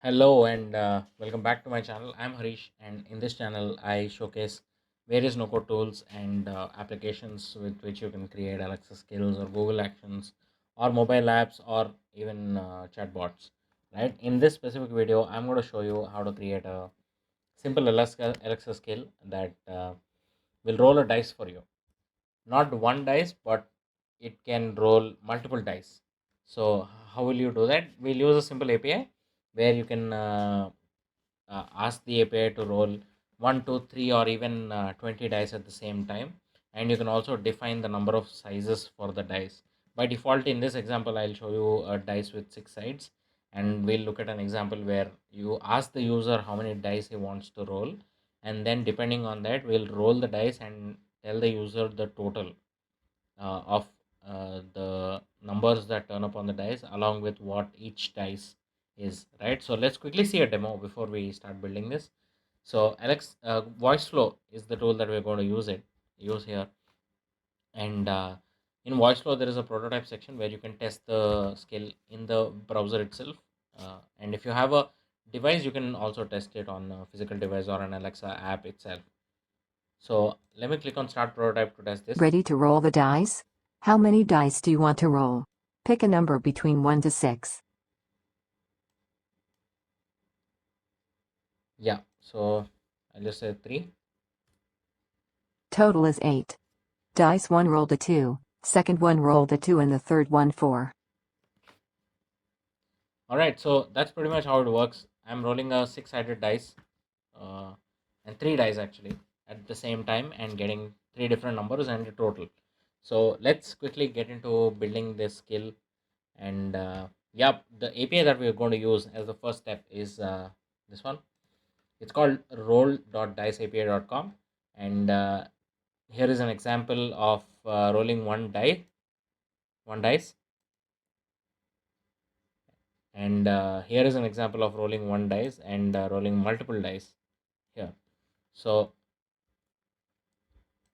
Hello and welcome back to my channel. I'm Harish, and in this channel, I showcase various no-code tools and applications with which you can create Alexa skills or Google Actions or mobile apps or even chatbots. Right? In this specific video, I'm going to show you how to create a simple Alexa skill that will roll a dice for you. Not one dice, but it can roll multiple dice. So how will you do that? We'll use a simple API where you can ask the API to roll 1, 2, 3, or even 20 dice at the same time. And you can also define the number of sizes for the dice. By default, in this example, I'll show you a dice with 6 sides. And we'll look at an example where you ask the user how many dice he wants to roll. And then, depending on that, we'll roll the dice and tell the user the total of the numbers that turn up on the dice along with what each dice is, right? So let's quickly see a demo before we start building this. So Voiceflow is the tool that we're going to use here. And in Voiceflow there is a prototype section where you can test the skill in the browser itself. And if you have a device, you can also test it on a physical device or an Alexa app itself. So let me click on start prototype to test this. Ready to roll the dice? How many dice do you want to roll? Pick a number between 1 to 6. Yeah, so I'll just say 3. Total is 8. Dice 1 rolled a 2, second one rolled a 2 and the third one 4. All right, so that's pretty much how it works. I'm rolling a six-sided dice, uh, and three dice actually at the same time, and getting three different numbers and a total. So let's quickly get into building this skill. And yeah, the API that we're going to use as the first step is this one. It's called roll.diceapi.com, and here is an example of rolling one dice. And here is an example of rolling one dice and rolling multiple dice here. So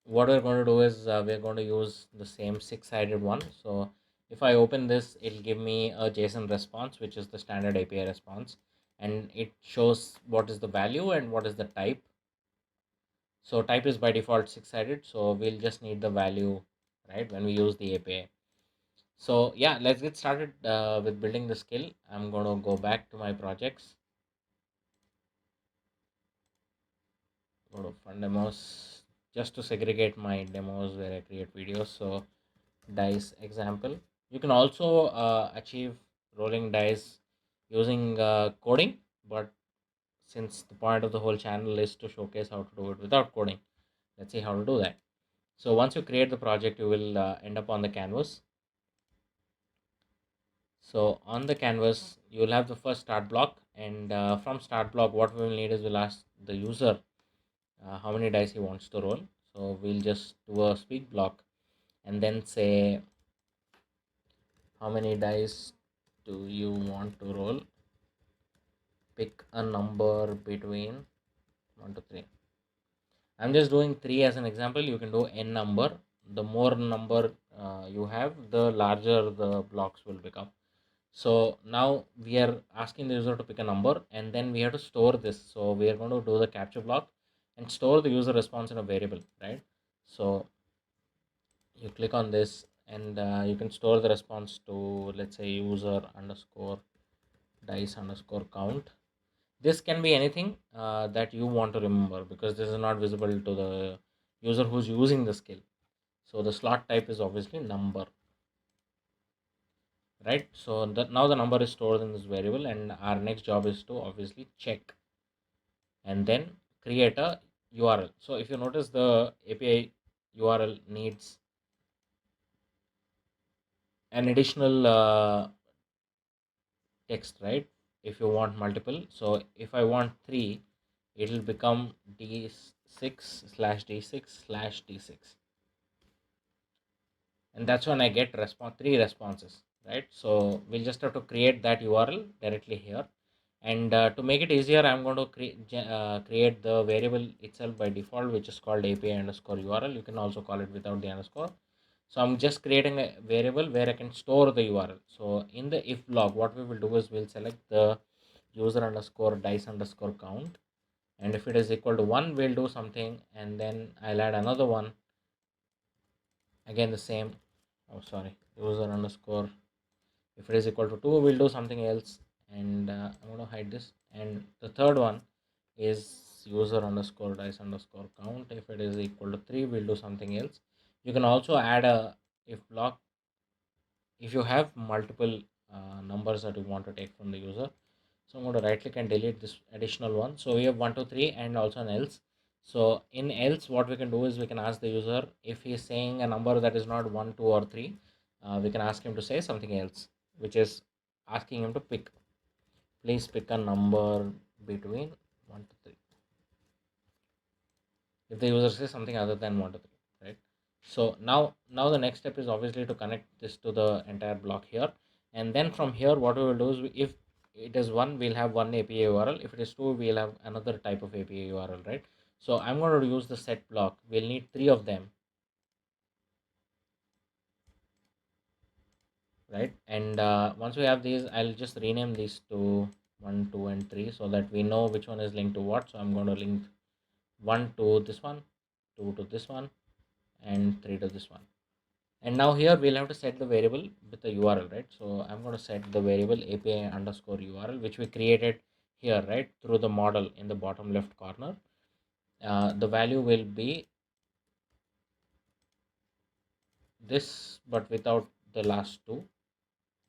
what we're going to do is we're going to use the same six-sided one. So if I open this, it'll give me a JSON response, which is the standard API response, and it shows what is the value and what is the type. So type is by default six-sided, so we'll just need the value, right, when we use the API. So yeah, let's get started with building the skill. I'm going to go back to my projects, go to fun demos, just to segregate my demos where I create videos. So dice example, you can also achieve rolling dice using coding, but since the point of the whole channel is to showcase how to do it without coding, let's see how to do that. So once you create the project, you will end up on the canvas. So on the canvas you will have the first start block, and from start block what we will need is we'll ask the user how many dice he wants to roll. So we'll just do a speak block and then say how many dice do you want to roll. Pick a number between 1 to 3. I'm just doing 3 as an example. You can do n number. The more number you have, the larger the blocks will become. So now we are asking the user to pick a number, and then we have to store this. So we are going to do the capture block and store the user response in a variable, right? So you click on this, and you can store the response to, let's say, user underscore dice underscore count. This can be anything that you want to remember, because this is not visible to the user who's using the skill. So the slot type is obviously number, right? So now the number is stored in this variable, and our next job is to obviously check and then create a URL. So if you notice, the API URL needs an additional text, right? If you want multiple, so if I want 3, it will become d6 slash d6 slash d6, and that's when I get response 3 responses, right? So we'll just have to create that URL directly here. And to make it easier, I'm going to create the variable itself by default, which is called API underscore URL. You can also call it without the underscore. So I'm just creating a variable where I can store the URL. So in the if block, what we will do is we'll select the user underscore dice underscore count, and if it is equal to 1 we'll do something, and then I'll add another one, again the same. Oh sorry, user underscore, if it is equal to 2 we'll do something else, and I'm going to hide this. And the third one is user underscore dice underscore count, if it is equal to 3 we'll do something else. You can also add a if block if you have multiple numbers that you want to take from the user. So I'm going to right click and delete this additional one. So we have 1 2 3 and also an else. So in else what we can do is we can ask the user, if he is saying a number that is not 1 2 or 3, we can ask him to say something else, which is asking him to pick, please pick a number between 1 to 3, if the user says something other than 1 to 3, right? So now the next step is obviously to connect this to the entire block here, and then from here what we will do is if it is 1 we'll have one API URL, if it is 2 we'll have another type of API URL, right? So I'm going to use the set block, we'll need 3 of them, right? And once we have these, I'll just rename these to 1 2 and 3 so that we know which one is linked to what. So I'm going to link 1 to this one, 2 to this one, and 3 to this one. And now here we'll have to set the variable with the URL, right? So I'm going to set the variable API underscore URL, which we created here, right, through the model in the bottom left corner. The value will be this, but without the last two,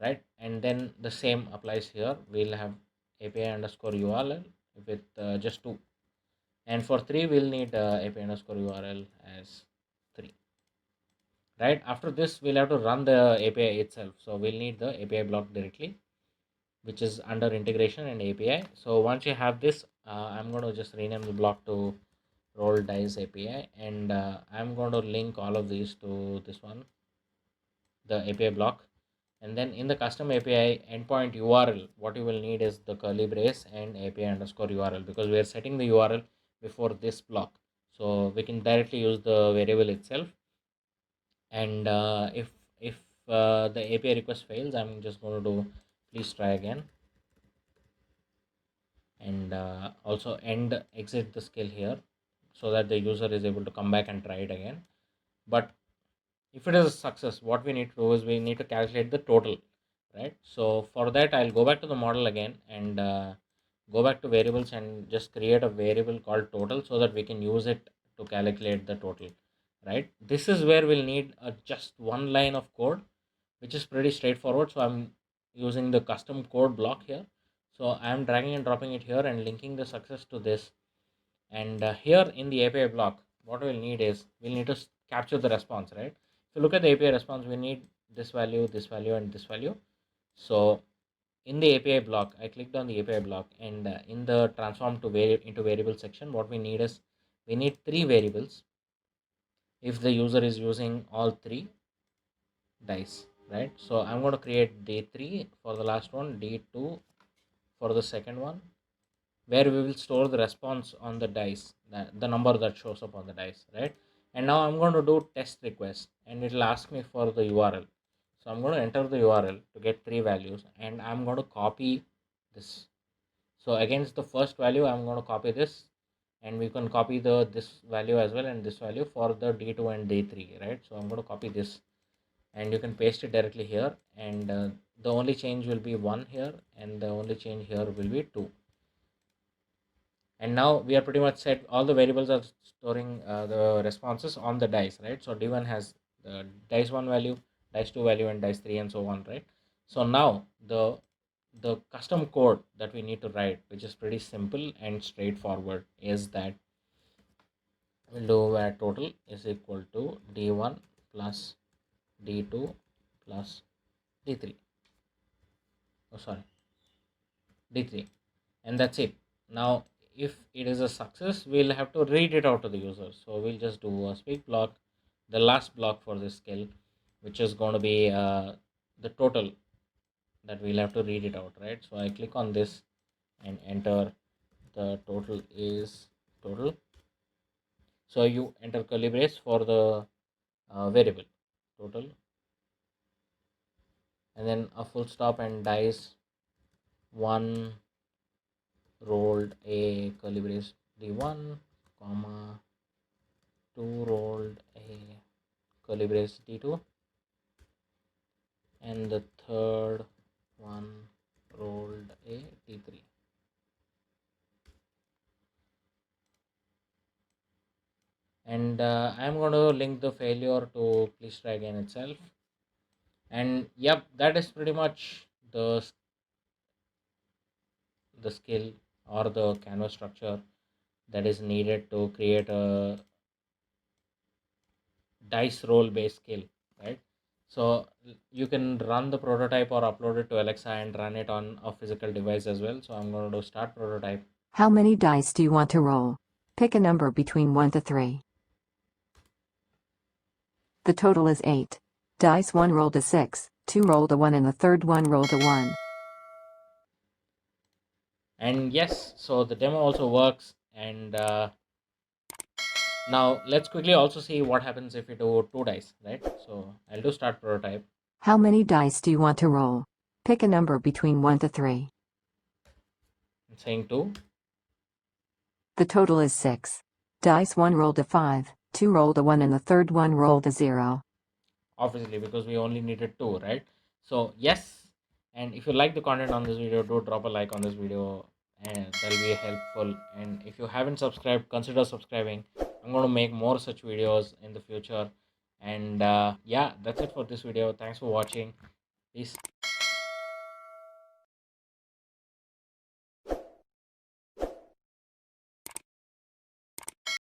right? And then the same applies here. We'll have API underscore URL with just two. And for three, we'll need API underscore URL as 3. Right after this, we'll have to run the API itself. So we'll need the API block directly, which is under integration and API. So once you have this, I'm going to just rename the block to roll dice API, and I'm going to link all of these to this one, the API block. And then in the custom API endpoint URL, what you will need is the curly brace and API underscore URL, because we are setting the URL before this block. So we can directly use the variable itself. And if the API request fails, I'm just going to do please try again, and also end exit the skill here so that the user is able to come back and try it again. But if it is a success, what we need to do is we need to calculate the total, right? So for that, I'll go back to the model again and go back to variables and just create a variable called total so that we can use it to calculate the total, right? This is where we'll need just one line of code, which is pretty straightforward. So I'm using the custom code block here. So I'm dragging and dropping it here and linking the success to this. And here in the API block, what we'll need is we'll need to capture the response, right? If you look at the API response, we need this value, and this value. So in the API block, I clicked on the API block, and in the transform to into variable section, what we need is we need 3 variables if the user is using all 3 dice, right? So I'm going to create D3 for the last one, D2 for the second one, where we will store the response on the dice, the number that shows up on the dice, right? And now I'm going to do test request, and it will ask me for the URL. So I'm going to enter the URL to get 3 values, and I'm going to copy this. So against the first value, I'm going to copy this, and we can copy the this value as well and this value for the D2 and D3, right? So I'm going to copy this, and you can paste it directly here, and the only change will be 1 here, and the only change here will be 2. And now we are pretty much set. All the variables are storing the responses on the dice, right? So d1 has the dice 1 value, dice 2 value, and dice 3, and so on, right? So now the custom code that we need to write, which is pretty simple and straightforward, is that we'll do where total is equal to d1 plus d2 plus d3. Oh sorry, d3, and that's it. Now if it is a success, we'll have to read it out to the user. So we'll just do a speak block, the last block for this skill, which is going to be the total that we'll have to read it out, right? So I click on this and enter the total is total. So you enter curly brace for the variable total, and then a full stop and dice 1 rolled a curly brace d1, comma 2 rolled a curly brace d2, and the third one rolled a d3. And I'm going to link the failure to please try again itself. And yep, that is pretty much the skill or the canvas structure that is needed to create a dice roll based skill, right? So you can run the prototype or upload it to Alexa and run it on a physical device as well. So I'm going to do start prototype. How many dice do you want to roll? Pick a number between 1 to 3. The total is 8. Dice 1 rolled a 6, 2 rolled a 1 and the third one rolled a 1. And yes, so the demo also works. And now let's quickly also see what happens if we do 2 dice, right? So I'll do start prototype. How many dice do you want to roll? Pick a number between 1 to 3. I'm saying 2. The total is 6. Dice 1 rolled a 5, 2 rolled a 1 and the third one rolled a 0. Obviously, because we only needed 2, right? So yes, and if you like the content on this video, do drop a like on this video, and that'll be helpful. And if you haven't subscribed, consider subscribing. I'm going to make more such videos in the future. And yeah, that's it for this video. Thanks for watching. Peace.